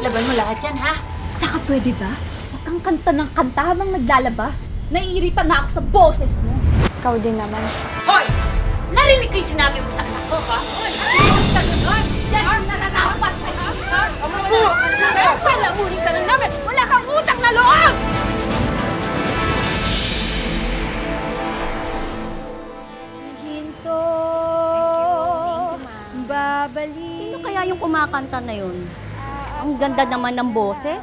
Laban mo lahat yan, ha? Saka pwede ba? Huwag kang kanta ng kanta habang naglalaba. Naiirita na ako sa boses mo. Ikaw din naman. Hoy! Narinig ko yung sinabi mo sa anak ko, ha? Hoy! Yan ang nararapat sa'yo! Palamunin ka lang namin! Wala kang utang na loob! Hinto, babalik. Sino kaya yung kumakanta na yun? Ang ganda naman ng boses.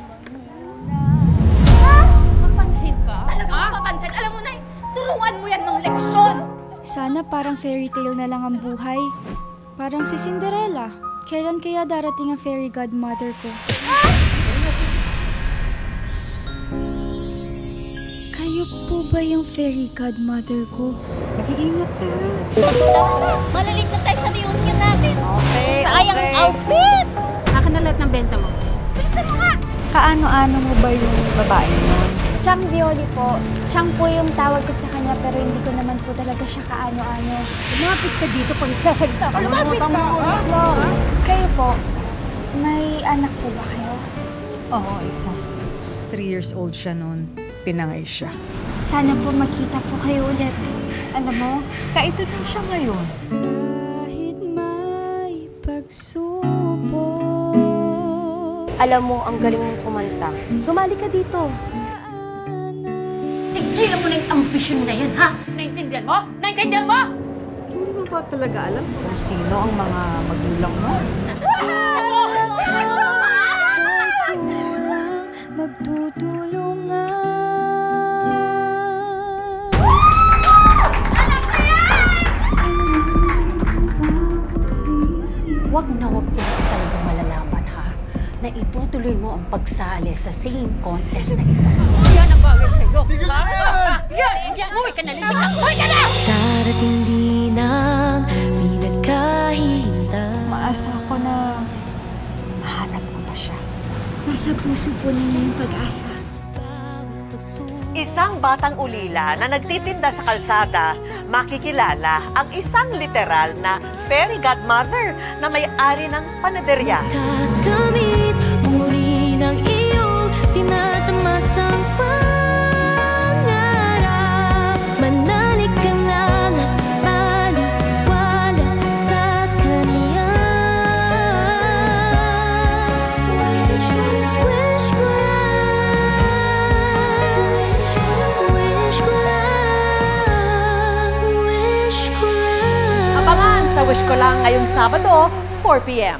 Mapansin ka? Talagang mapapansin. Alam mo na, turuan mo yan ng leksyon. Sana parang fairy tale na lang ang buhay. Parang si Cinderella. Kailan kaya darating ang fairy godmother ko? Kayo po ba yung fairy godmother ko? Mag-iingat ka. Malalit na tayo sa reunion natin. Okay, Sayang ang outfit! Akin na lahat ng benta mo. Bilisan mo nga! Kaano-ano mo ba yung babaeng yun? Chang Violi po. Chang po yung tawag ko sa kanya pero hindi ko naman po talaga siya kaano-ano. Lumapit ka dito pag nagsasalita ka. Lumapit ka! Kayo po, may anak po ba kayo? Oo, isa. 3 years old siya noon. Pinangay siya. Sana po makita po kayo ulit. Alam mo, kaedad mo siya ngayon. Kahit may pagsubok. Alam mo, ang galing mong kumanta. Sumali ka dito. Tigilan mo na yung ambisyon na yan, ha? Naintindihan mo? Naintindihan mo? Hindi mo ba talaga alam kung sino ang mga magulang mo? Sa kulang magtutulungan. Wag na wag po talaga malalaman, ha? Na itutuloy mo ang pagsali sa singing contest na ito. Yan ang bagay sa'yo. Tigil ka na yan! Yan! Uwi ka na! Uwi ka na! Darating din ang pinagkahihintay. Maasa ko na mahanap ko pa siya. Nasa puso po ninyo yung pag-asa. Isang batang ulila na nagtitinda sa kalsada, makikilala ang isang literal na fairy godmother na may-ari ng panaderya. Kakamit muli ng iyong tinatamasang pangarap. Manalig ka lang at paniwala sa kanya. Wish ko lang, wish ko lang. Abangan sa Wish Ko Lang ngayong Sabado, 4 p.m.